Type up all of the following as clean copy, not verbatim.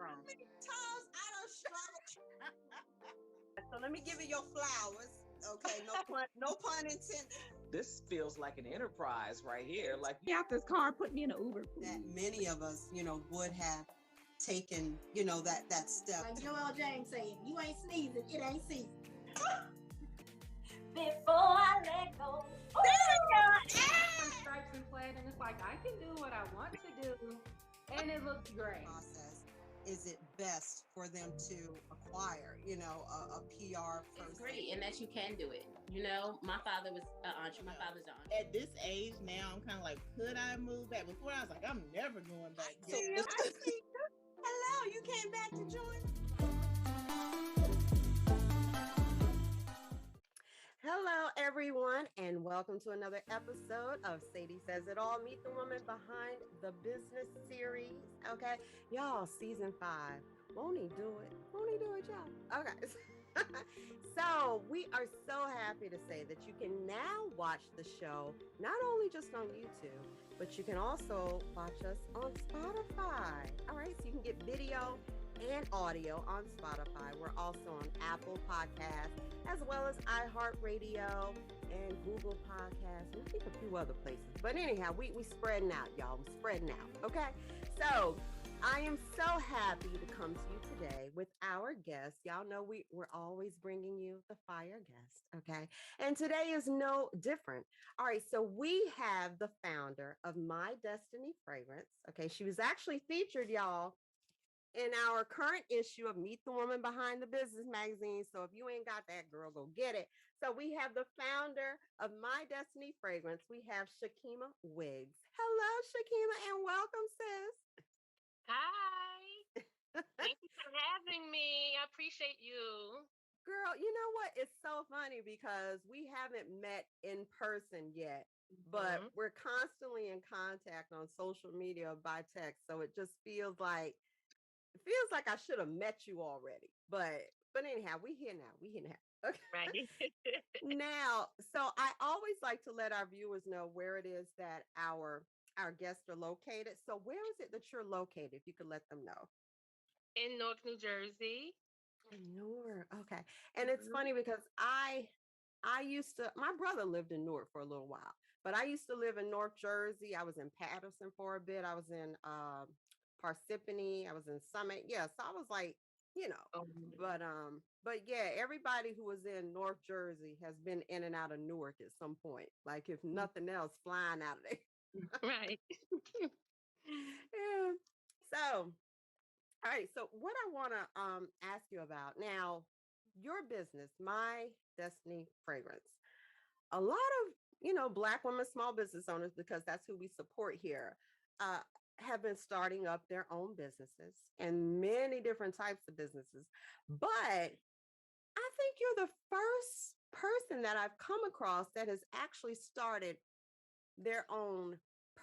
from. Times I don't struggle. So let me give you your flowers. Okay, no pun intended. This feels like an enterprise right here. Like, Get out this car, put me in an Uber, please. That many of us, would have taken, that step. Like Joel James saying, you ain't sneezing, it ain't season. Before I let go. Stripes and plaid, and it's like I can do what I want to do, and it looks great. Process. Is it best for them to acquire, a PR person? It's great, and that you can do it. My father was an entrepreneur. My father's an entrepreneur. At this age now, I'm kind of like, could I move back? Before I was like, I'm never going back. So, hello, you came back to join? Hello, everyone, and welcome to another episode of Sadie Says It All. Meet the woman behind the business series. Okay, y'all, season 5. Won't he do it? Won't he do it, y'all? Okay. So we are so happy to say that you can now watch the show not only just on YouTube, but you can also watch us on Spotify. All right, so you can get video and audio on Spotify. We're also on Apple Podcasts, as well as iHeartRadio and Google Podcasts, and I think a few other places. But anyhow, we spreading out, y'all. We're spreading out, okay? So I am so happy to come to you today with our guest. Y'all know we're always bringing you the fire guest, okay? And today is no different. All right, so we have the founder of My Destiny Fragrance, okay? She was actually featured, y'all, in our current issue of Meet the Woman Behind the Business magazine. So if you ain't got that, girl, go get it. So we have the founder of My Destiny Fragrance. We have Chakima Wiggs. Hello, Chakima, and welcome, sis. Hi. Thank you for having me. I appreciate you. Girl, you know what? It's so funny because we haven't met in person yet, but we're constantly in contact on social media by text. So it just feels like I should have met you already. But anyhow, we here now. Okay. Right. Now, so I always like to let our viewers know where it is that our guests are located. So where is it that you're located? If you could let them know. In Newark, New Jersey. Newark. Okay. And it's funny because I my brother lived in Newark for a little while, but I used to live in North Jersey. I was in Patterson for a bit. I was in Parsippany. I was in Summit. Yeah. So I was like, but yeah, everybody who was in North Jersey has been in and out of Newark at some point. Like if nothing else, flying out of there. Right. Yeah. So, all right. So what I want to ask you about now, your business, My Destiny Fragrance. A lot of, Black women, small business owners, because that's who we support here, have been starting up their own businesses and many different types of businesses. But I think you're the first person that I've come across that has actually started their own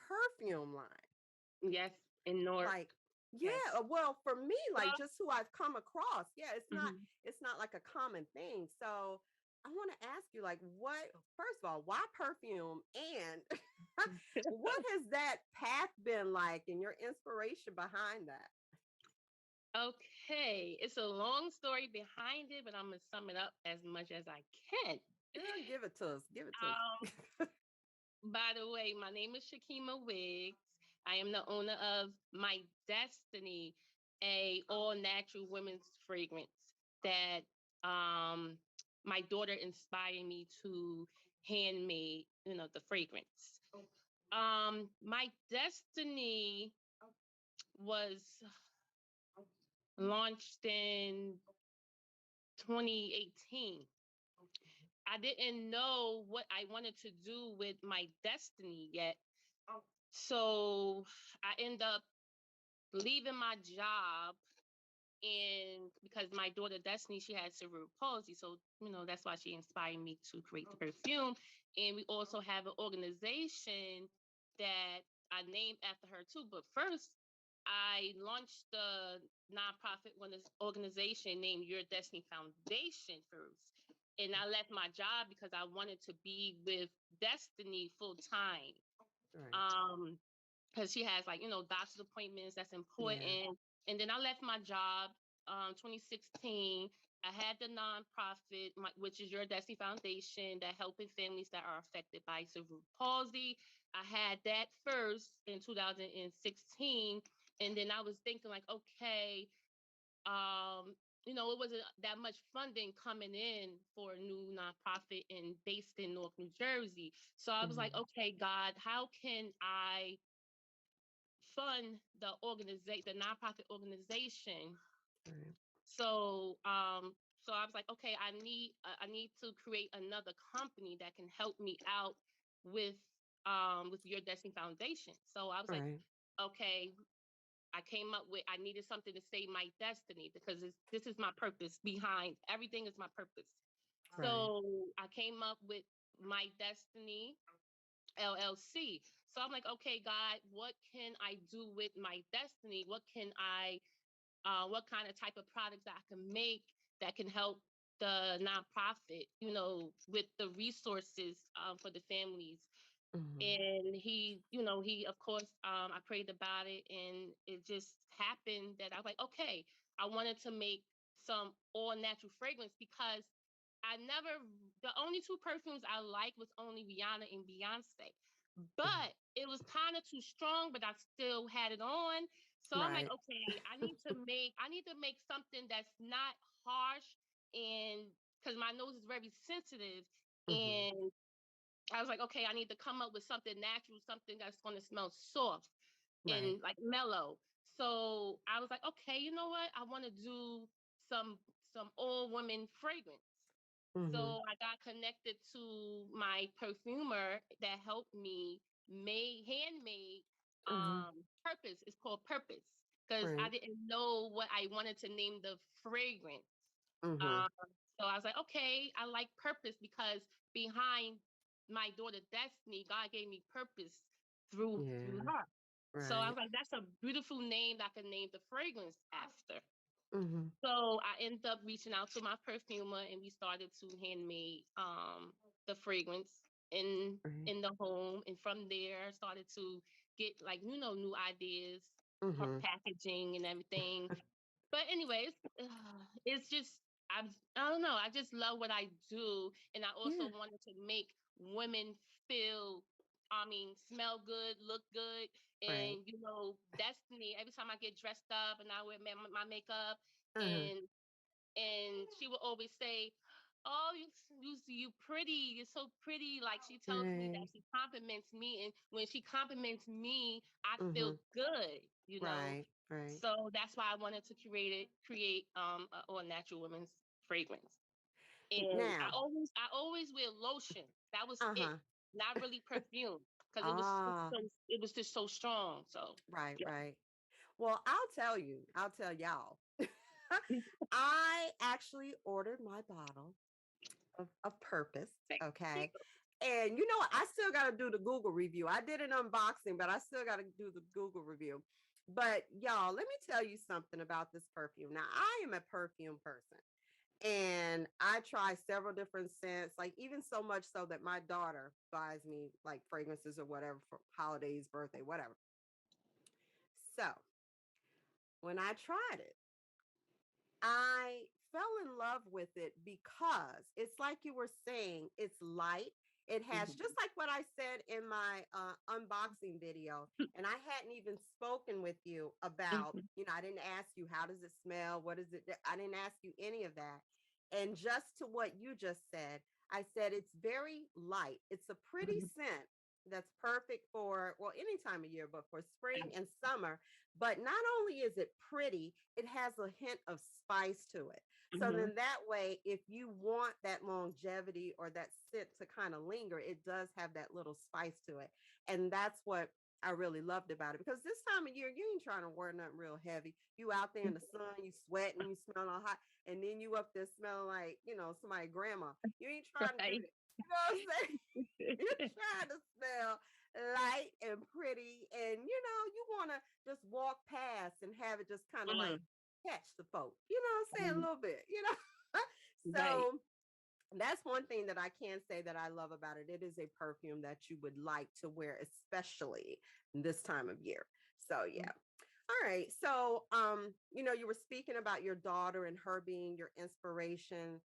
perfume line. Yes, in Newark. Like, yeah, Yes. well, for me, like just who I've come across. Yeah, it's not like a common thing. So I want to ask you, like, first of all, why perfume? And what has that path been like and your inspiration behind that? Okay. It's a long story behind it, but I'm going to sum it up as much as I can. Girl, give it to us. Give it to us. By the way, my name is Chakima Wiggs. I am the owner of My Destiny, a all-natural women's fragrance that my daughter inspired me to handmade, the fragrance. My Destiny was launched in 2018. I didn't know what I wanted to do with my destiny yet. So I end up leaving my job, and because my daughter Destiny, she had cerebral palsy. So, that's why she inspired me to create the perfume. And we also have an organization that I named after her too. But first, I launched the nonprofit organization named Your Destiny Foundation first. And I left my job because I wanted to be with Destiny full time. Right. Because she has doctor's appointments. That's important. And then I left my job 2016. I had the nonprofit, which is Your Destiny Foundation, that helping families that are affected by cerebral palsy. I had that first in 2016. And then I was thinking like, okay, it wasn't that much funding coming in for a new nonprofit and based in North New Jersey. So I was like, okay, God, how can I fund the nonprofit organization? Right. So I was like, okay, I need to create another company that can help me out with Your Destiny Foundation. So I was like, Right. okay, I came up with, I needed something to save my destiny because this is my purpose behind everything is my purpose. Right. So I came up with My Destiny LLC. So I'm like, okay, God, what can I do with my destiny? What kind of type of products that I can make that can help the nonprofit, with the resources for the families. And he, of course, I prayed about it, and it just happened that I was like, okay, I wanted to make some all natural fragrance because the only two perfumes I liked was only Rihanna and Beyonce, but it was kind of too strong, but I still had it on. So I'm like, Right. okay, I need to make something that's not harsh, and because my nose is very sensitive, and I was like, okay, I need to come up with something natural, something that's going to smell soft Right. and like mellow. So I was like, okay, you know what? I want to do some all women fragrance. So I got connected to my perfumer that helped me handmade Purpose. It's called Purpose because I Right. didn't know what I wanted to name the fragrance. Mm-hmm. Um, so I was like, okay, I like Purpose because behind my daughter Destiny, God gave me purpose through Yeah. her. So I Right. was like, that's a beautiful name that I can name the fragrance after. Mm-hmm. So I ended up reaching out to my perfumer, and we started to handmade the fragrance in Right. in the home. And from there, I started to get like new ideas, Mm-hmm. packaging and everything. But anyways, it's just I don't know. I just love what I do, and I also Yeah. wanted to make women feel. I mean, smell good, look good, Right. and Destiny. Every time I get dressed up and I wear my makeup, Uh-huh. and she would always say, "Oh, you pretty. You're so pretty." Like she tells me that Right. she compliments me, and when she compliments me, I feel Mm-hmm. good. Right. Right. So that's why I wanted to create a all natural women's fragrance. And Now. I always wear lotion. That was it. Uh-huh. Not really perfume because Ah. it was just so strong. So Right. yeah. Right. Well, I'll tell y'all. I actually ordered my bottle of Purpose. Okay. And you know what? I still got to do the Google review. I did an unboxing, but I still got to do the Google review. But y'all, let me tell you something about this perfume. Now, I am a perfume person and I try several different scents, like even so much so that my daughter buys me like fragrances or whatever for holidays, birthday, whatever. So when I tried it, I fell in love with it because it's like you were saying, it's light. It has just like what I said in my unboxing video. And I hadn't even spoken with you about, I didn't ask you, how does it smell? What is it? I didn't ask you any of that. And just to what you just said, I said it's very light. It's a pretty scent that's perfect for, well, any time of year, but for spring and summer. But not only is it pretty, it has a hint of spice to it. So Mhm. then that way, if you want that longevity or that scent to kind of linger, it does have that little spice to it. And that's what I really loved about it, because this time of year, you ain't trying to wear nothing real heavy. You out there in the sun, you sweating, you smell all hot, and then you up there smelling like, somebody grandma. You ain't trying to do Right. that. You know what I'm saying? You're trying to smell light and pretty, and you want to just walk past and have it just kind of like Mm. catch the folk, what I'm saying, a little bit. So Right. that's one thing that I can say that I love about it. It is a perfume that you would like to wear, especially this time of year. So yeah. All right. So, you were speaking about your daughter and her being your inspiration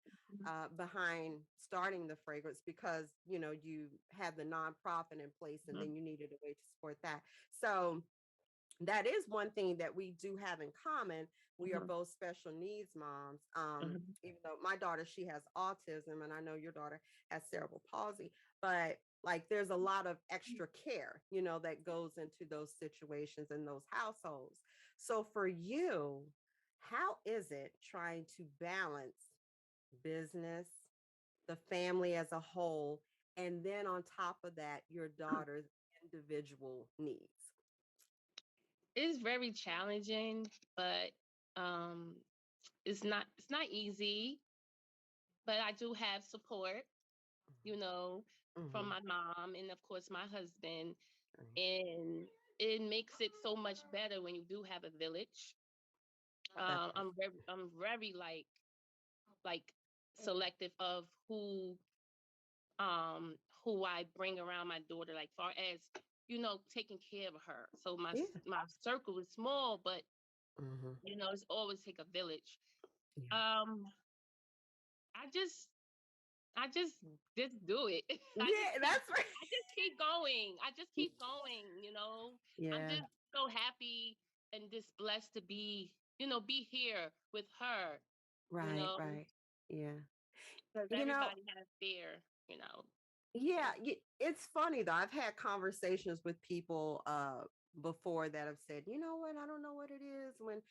behind starting the fragrance because, you had the nonprofit in place and Mhm. then you needed a way to support that. So, that is one thing that we do have in common. We are Mhm. both special needs moms. Mhm. Even though my daughter, she has autism, and I know your daughter has cerebral palsy, but like there's a lot of extra care, that goes into those situations and those households. So for you, how is it trying to balance business, the family as a whole, and then on top of that, your daughter's individual needs? It's very challenging, but um, it's not easy. But I do have support, you know, from Mhm. my mom and of course my husband, Right. and it makes it so much better when you do have a village. That part. I'm very like selective of um who I bring around my daughter, like far as taking care of her. So Yeah. my circle is small, but Mhm. it's always take a village. Yeah. Um, I just do it. Yeah, that's right. I just keep going. I just keep going. I'm Yeah. just so happy and just blessed to be here with her, you Right, know, right. Yeah. because You know, everybody has fear. yeah, So it's funny though. I've had conversations with people before that have said, you know what, I don't know what it is when,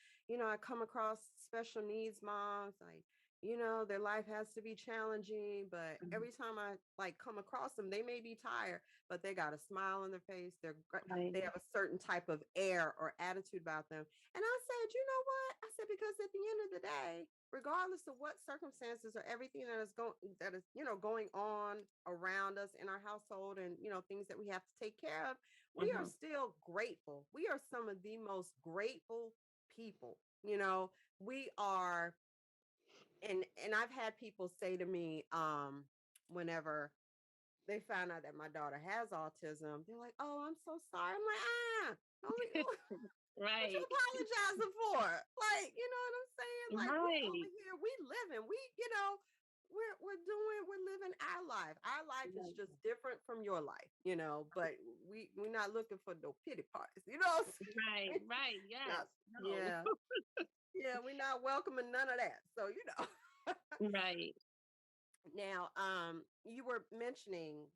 I come across special needs moms, like, their life has to be challenging, but Mhm. every time I like come across them, they may be tired, but they got a smile on their face. Right. they have a certain type of air or attitude about them. And I said, you know what? I said, because at the end of the day, regardless of what circumstances or everything that is going on around us in our household and things that we have to take care of, we are Hmm. still grateful. We are some of the most grateful people. We are. And I've had people say to me whenever they found out that my daughter has autism, they're like, "Oh, I'm so sorry." I'm like, don't what you Right. apologizing for? Like, you know what I'm saying? Like, we over Right. here, we living, we're living our life. Our life is Right. just different from your life, but we're not looking for no pity parties, you know what I'm Right. saying? Right. Yes. Not, No. yeah, yeah, we're not welcoming none of that. So, Right. now, you were mentioning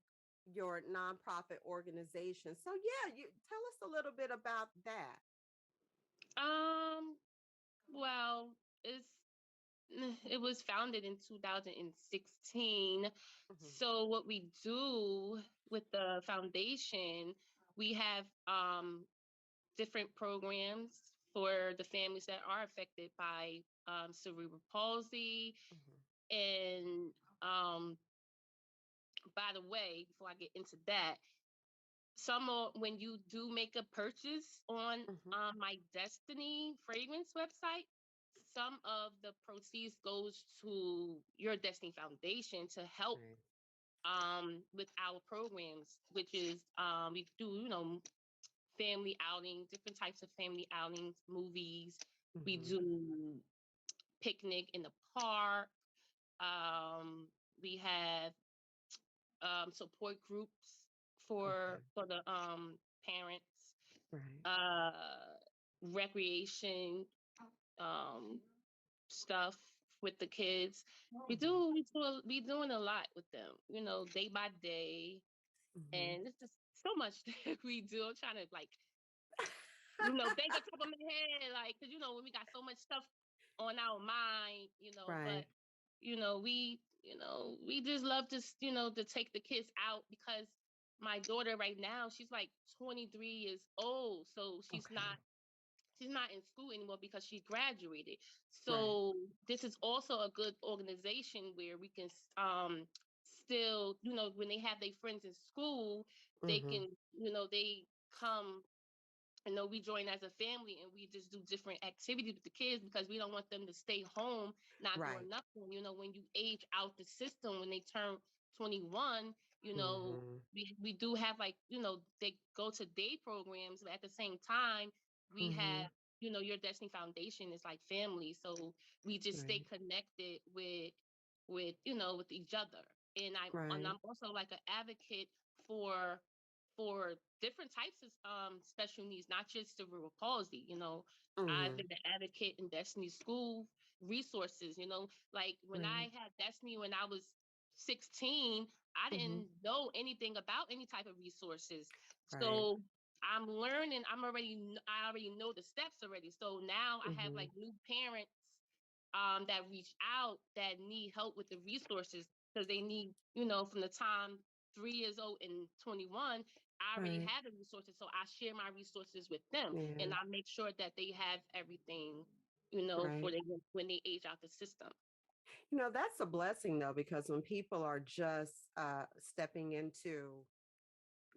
your nonprofit organization. So yeah, you tell us a little bit about that. Um. Well, it was founded in 2016. Mhm. So what we do with the foundation, we have different programs for the families that are affected by cerebral palsy. Mhm. And um, by the way, before I get into that, when you do make a purchase on Mhm. my Destiny fragrance website, some of the proceeds goes to your Destiny Foundation to help Right. with our programs, which is we do family outings, different types of family outings, movies. We Mhm. do picnic in the park. Um, we have support groups Okay. for the parents, Right. uh, recreation um, stuff with the kids. We Mhm. do we doing a lot with them, day by day, Mhm. and it's just so much that we do. I'm trying to like think on top of my head, like, because when we got so much stuff on our mind, but Right. we just love to to take the kids out because my daughter right now, she's like 23 years old, so Okay. she's not in school anymore because she graduated. Right. So this is also a good organization where we can still, when they have their friends in school, they Mhm. can, they come, we join as a family and we just do different activities with the kids because we don't want them to stay home not Right. doing nothing. When you age out the system, when they turn 21, Mhm. we do have, like, they go to day programs, but at the same time we have Mhm. your Destiny Foundation is like family. So we just stay Right. connected with each other. And Right. I'm also like an advocate for for different types of special needs, not just cerebral palsy. I've Mm-hmm. been an advocate in Destiny School resources. Like when Right. I had Destiny when I was 16, I Mm-hmm. didn't know anything about any type of resources. Right. So I'm learning. I already know the steps already. So now I have Mm-hmm. like new parents that reach out that need help with the resources because they need, from the time 3 years old and 21, I already Right. have the resources. So I share my resources with them and Yeah. I make sure that they have everything, Right. for when they age out the system. That's a blessing though, because when people are just stepping into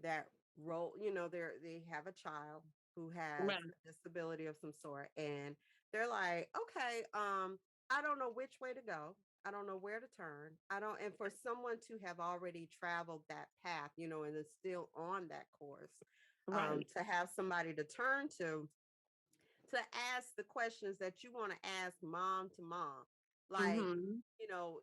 that role, they have a child who has Right. a disability of some sort, and they're like, okay, I don't know which way to go. I don't know where to turn. I don't, and for someone to have already traveled that path, and is still on that course, Right. to have somebody to turn to ask the questions that you want to ask mom to mom. Like, Mm-hmm.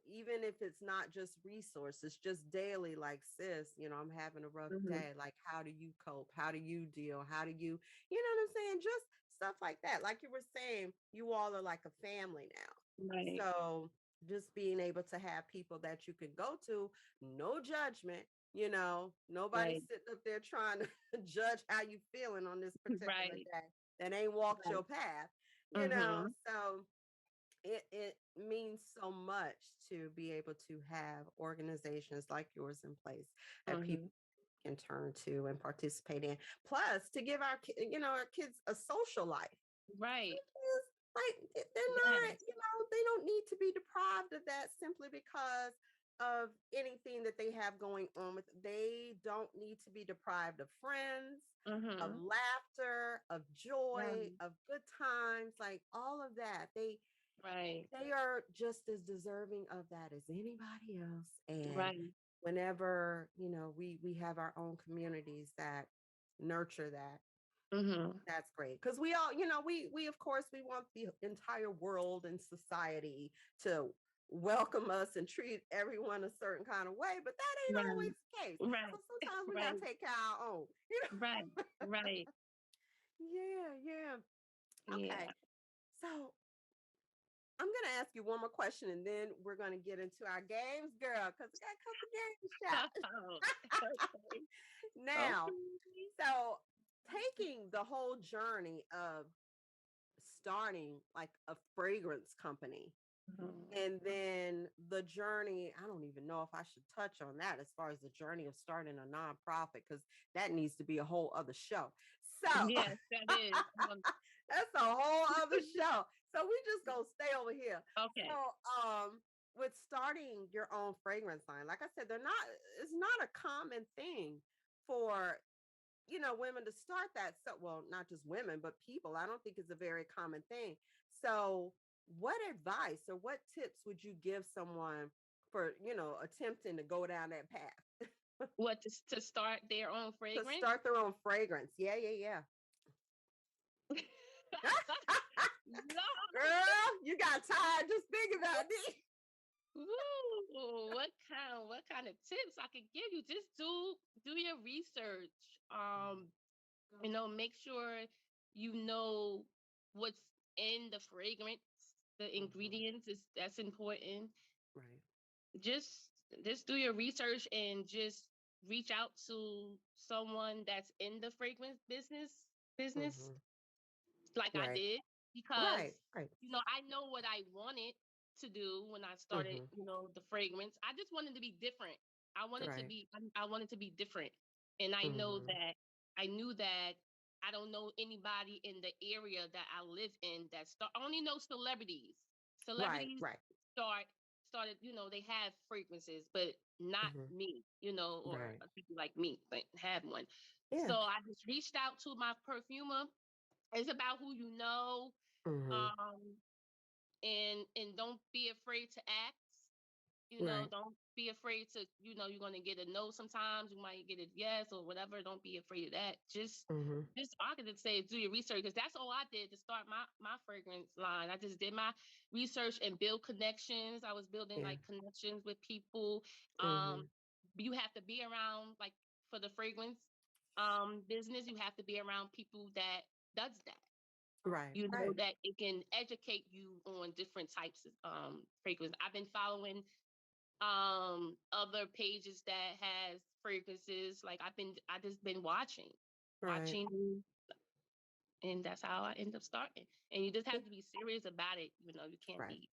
even if it's not just resources, just daily, like, sis, I'm having a rough Mm-hmm. day. Like, how do you cope? How do you deal? How do you know what I'm saying? Just stuff like that. Like you were saying, you all are like a family now. Right. So just being able to have people that you can go to, no judgment, nobody Right. sitting up there trying to judge how you feeling on this particular Right. day that ain't walked Right. your path, Mm-hmm. so it means so much to be able to have organizations like yours in place that Mm-hmm. people can turn to and participate in, plus to give our kids a social life. Right. Is like they're not, Yes. they don't need to be deprived of that simply because of anything that they have going on with. They don't need to be deprived of friends, of Mm-hmm. laughter, of joy, Right. of good times, like all of that. Right. They are just as deserving of that as anybody else. And Right. whenever, we have our own communities that nurture that, Mm-hmm. that's great. Because we all, we of course we want the entire world and society to welcome us and treat everyone a certain kind of way, but that ain't always Right. the case. So Right. sometimes we gotta Right. take care of our own. Right. Right. Yeah, yeah. Okay. Yeah. So I'm gonna ask you one more question, and then we're gonna get into our games, girl, because we got a couple games, shot. Okay. Now, Okay. so taking the whole journey of starting like a fragrance company, Mhm. and then the journey, I don't even know if I should touch on that as far as the journey of starting a nonprofit, because that needs to be a whole other show. So Yes, that is. that's a whole other show. So we just gonna stay over here. So Okay. with starting your own fragrance line, like I said, it's not a common thing for women to start that. So, well, not just women, but people. I don't think it's a very common thing. So, what advice or what tips would you give someone for, attempting to go down that path What to start their own to fragrance? start their own fragrance? Yeah, yeah, yeah. No. Girl, you got tired just thinking about this. Ooh, what kind of tips I could give you? Just do your research. Make sure you know what's in the fragrance, the Mhm. ingredients is that's important. Right. Just just do your research and just reach out to someone that's in the fragrance business Mhm. like I Right. did because Right. Right. I know what I wanted to do when I started, Mhm. the fragrance. I just wanted to be different. Right. I wanted to be different. And Mhm. I knew that I don't know anybody in the area that I live in that start I only know celebrities. Right. Celebrities Right. started, they have fragrances, but not Mhm. me, or Right. people like me, but have one. Yeah. So I just reached out to my perfumer. It's about who you know, Mhm. um, and don't be afraid to ask. Right. Don't be afraid to, you're gonna get a no sometimes. You might get a yes or whatever. Don't be afraid of that. Mm-hmm. Just I could just say do your research because that's all I did to start my fragrance line. I just did my research and build connections. I was building Yeah. like connections with people. Mm-hmm. You have to be around like for the fragrance business. You have to be around people that does that. Right. Right. That it can educate you on different types of fragrance. I've been following other pages that has fragrances. Like I just been Right. watching, and that's how I end up starting. And you just have to be serious about it. You can't Right. be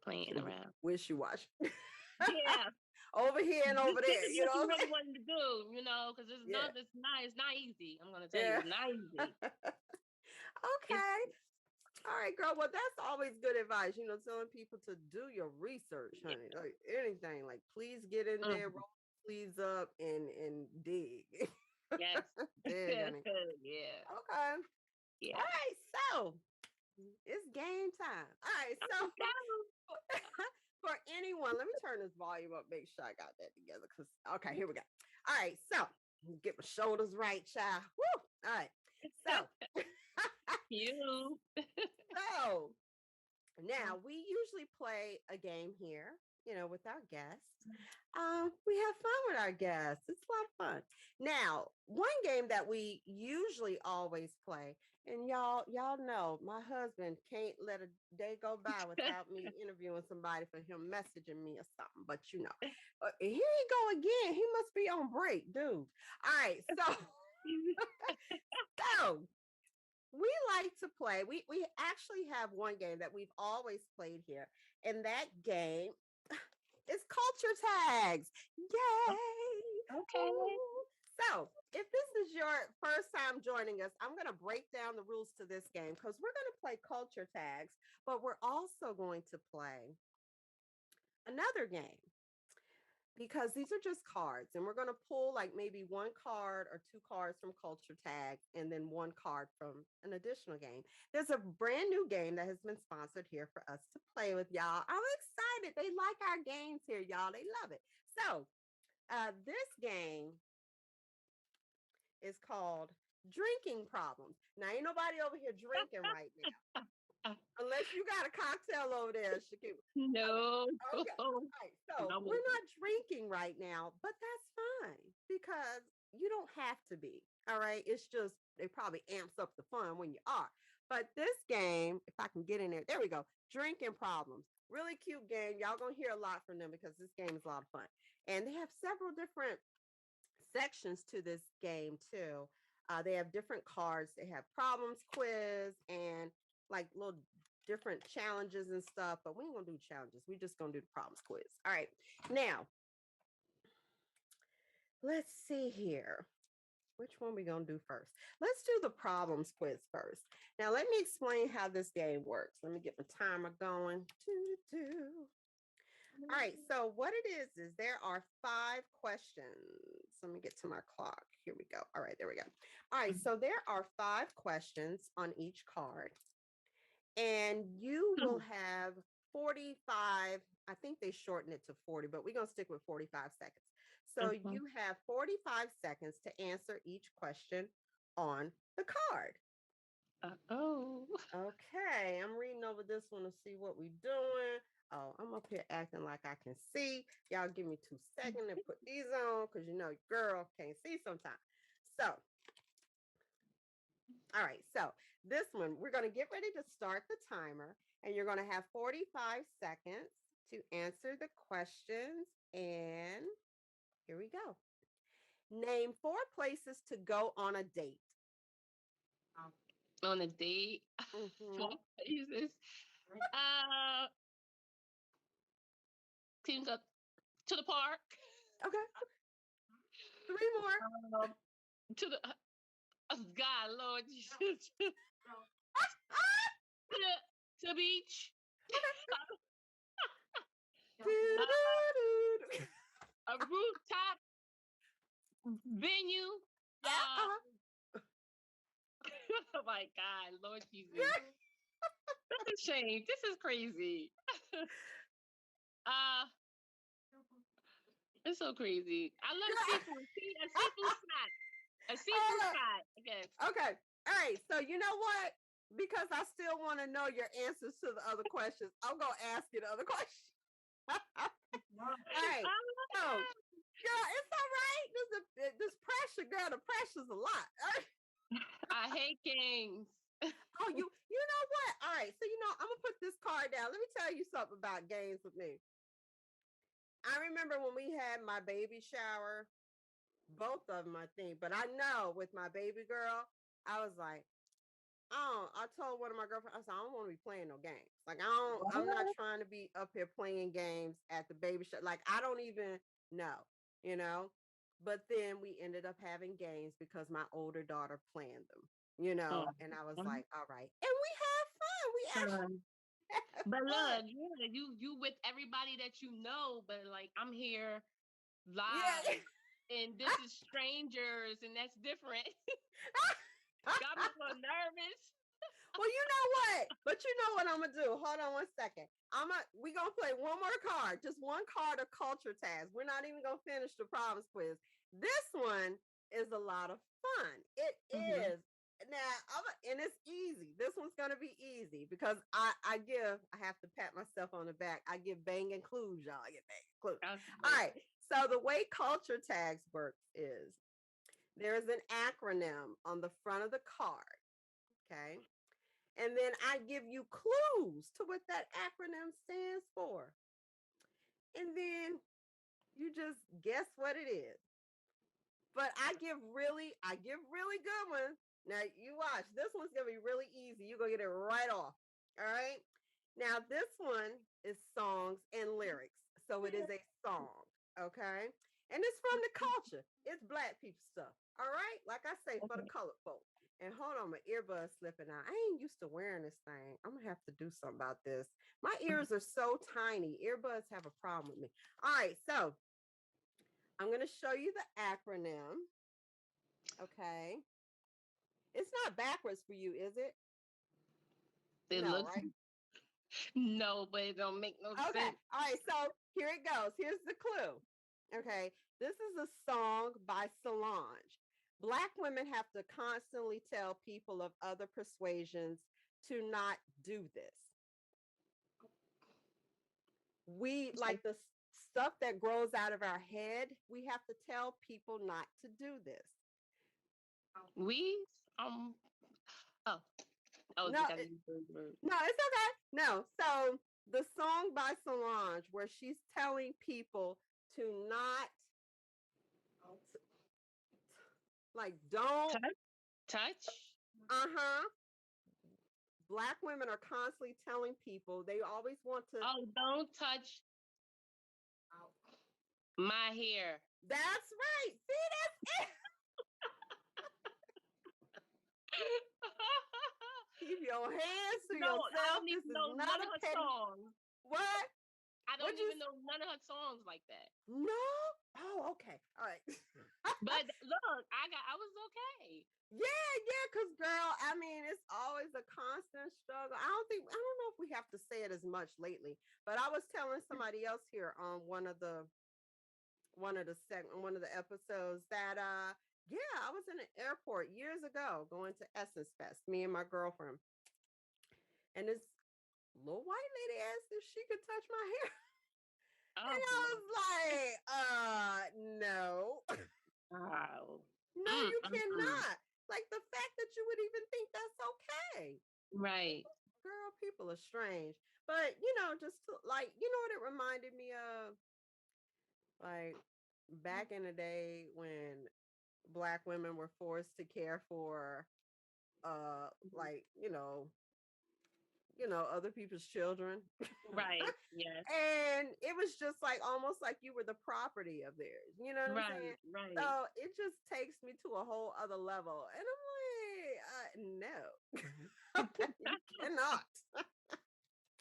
playing around. Wish you watch. Yeah. Over here and over This there, is you what know you what I'm really saying? wanted to do, because Yeah. it's not easy. I'm gonna tell you, Yeah. it's not easy. It's Okay. All right, girl. Well, that's always good advice. Telling people to do your research, honey. Like anything, like please get in mm, there, roll your sleeves up, and dig, yes. dig, honey. Yeah. Okay. Yeah. All right. So it's game time. All right. So for anyone, let me turn this volume up. Make sure I got that together. Okay, here we go. All right. So get my shoulders right, child. Woo. All right. So. You. So now we usually play a game here, with our guests. We have fun with our guests. It's a lot of fun. Now, one game that we usually always play, and y'all know my husband can't let a day go by without me interviewing somebody for him messaging me or something. But here he go again. He must be on break, dude. All right, so so we like to play. We actually have one game that we've always played here, and that game is culture tags. Yay! Okay. Ooh. So, if this is your first time joining us, I'm going to break down the rules to this game because we're going to play culture tags, but we're also going to play another game because these are just cards, and we're going to pull like maybe one card or two cards from culture tag and then one card from an additional game. There's a brand new game that has been sponsored here for us to play with, y'all. I'm excited. They like our games here, y'all. They love it. So this game is called Drinking Problems. Now ain't nobody over here drinking right now, unless you got a cocktail over there, Shakima. No. Okay. All right. So No. we're not drinking right now, but that's fine because you don't have to be. All right. It's just it probably amps up the fun when you are. But this game, if I can get in there, there we go. Drinking Problems. Really cute game. Y'all gonna hear a lot from them because this game is a lot of fun. And they have several different sections to this game too. They have different cards. They have problems quiz and like little different challenges and stuff, but we ain't gonna do challenges. We just gonna do the problems quiz. All right. Now, let's see here. Which one we gonna do first? Let's do the problems quiz first. Now, let me explain how this game works. Let me get my timer going. All right. So what it is there are 5 questions. Let me get to my clock. Here we go. All right, there we go. All right. So there are 5 questions on each card. And you will have 45. I think they shorten it to 40, but we're going to stick with 45 seconds. So you have 45 seconds to answer each question on the card. Oh. Okay, I'm reading over this one to see what we're doing. Oh, I'm up here acting like I can see. Y'all give me 2 seconds to put these on because girl can't see sometimes. So, all right. So this one, we're going to get ready to start the timer, and you're going to have 45 seconds to answer the questions. And here we go. Name 4 places to go on a date. On a date. Mm-hmm. 4 places. Teams up to the park. Okay. 3 more. To the God, Lord Jesus. to the beach. A rooftop venue. Oh my God, Lord Jesus. That's a shame. This is crazy. It's so crazy. I love seafood. See, a Hold seafood spot. A seafood on. spot. I guess. Okay. All right. So you know what? Because I still want to know your answers to the other questions, I'm gonna ask you the other questions. All right. So, girl, it's all right. This pressure, girl. The pressure's a lot. All right. I hate games. Oh, you know what? All right. So I'm gonna put this card down. Let me tell you something about games with me. I remember when we had my baby shower, both of them, I think. But I know with my baby girl, I was like, oh, I told one of my girlfriends, I said, I don't want to be playing no games. Like, I'm not trying to be up here playing games at the baby shower. Like, I don't even know. But then we ended up having games because my older daughter planned them, and I was like, all right. And we had fun. We actually had But fun. look, yeah, you with everybody that you know, but like I'm here live, Yeah. and this is strangers, and that's different. Got me so nervous. Well, you know what? But you know what I'm gonna do? Hold on one second. We gonna play one more card, just one card of culture task. We're not even gonna finish the promise quiz. This one is a lot of fun. It is. Now, and it's easy. This one's gonna be easy because I have to pat myself on the back. I give banging clues, y'all. I get banging clues. Okay. All right. So the way culture tags works is there's an acronym on the front of the card. Okay. And then I give you clues to what that acronym stands for. And then you just guess what it is. But I give really good ones. Now you watch. This one's gonna be really easy. You're gonna get it right off. All right. Now this one is songs and lyrics. So it is a song. Okay. And it's from the culture. It's Black people stuff. All right. Like I say, for the colored folk. And hold on, my earbud's slipping out. I ain't used to wearing this thing. I'm gonna have to do something about this. My ears are so tiny. Earbuds have a problem with me. All right, so I'm gonna show you the acronym. Okay. It's not backwards for you, is it? It No, looks right? no, but it don't make no Okay. sense. All right, so here it goes. Here's the clue. Okay. This is a song by Solange. Black women have to constantly tell people of other persuasions to not do this. We like the stuff that grows out of our head. We have to tell people not to do this. We oh No, no, it's okay. No, so the song by Solange where she's telling people to not like don't touch. Black women are constantly telling people they always want to. Oh, don't touch my hair. That's right. See, that's it. Keep your hands to No, yourself. I don't This even is know not none a of her petty. songs. What? I don't even know none of her songs like that. No. Oh, okay. All right. But look, I was okay. Yeah, because girl, I mean, it's always a constant struggle. I don't know if we have to say it as much lately, but I was telling somebody else here on one of the episodes that yeah, I was in an airport years ago going to Essence Fest, me and my girlfriend. And this little white lady asked if she could touch my hair. Oh, and I was like, no. wow. No, you cannot. Like the fact that you would even think that's okay. Right. Girl, people are strange. But, just to, like, what it reminded me of? Like back in the day when Black women were forced to care for like, other people's children. Right. Yes. And it was just like almost like you were the property of theirs. You know what I'm saying? Right. So it just takes me to a whole other level. And I'm like, no. You cannot.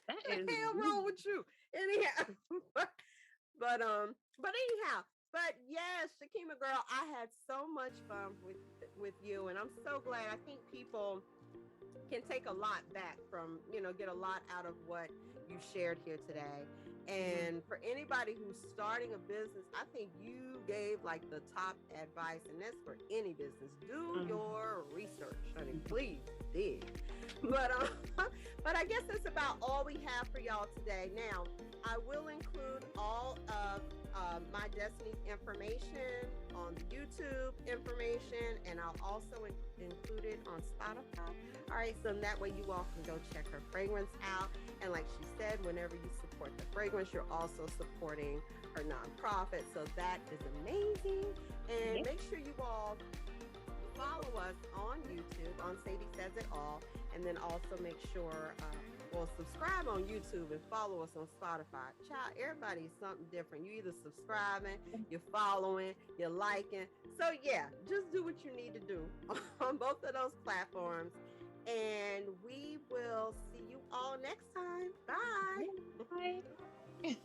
That What is the hell wrong with you? Anyhow. But anyhow. But yes, Chakima girl, I had so much fun with you. And I'm so glad. I think people can take a lot back from, get a lot out of what you shared here today. And for anybody who's starting a business, I think you gave like the top advice, and that's for any business. Do your research, honey. Please dig. But I guess that's about all we have for y'all today. Now, I will include all of My Destiny's information on the YouTube information, and I'll also include it on Spotify. All right, so that way you all can go check her fragrance out. And like she said, whenever you support the fragrance, you're also supporting her nonprofit. So that is amazing. And make sure you all follow us on YouTube on Sadie Says It All. And then also make sure, subscribe on YouTube and follow us on Spotify. Child, everybody's something different. You either subscribing, you're following, you're liking. So yeah, just do what you need to do on both of those platforms. And we will see you all next time. Bye. Bye.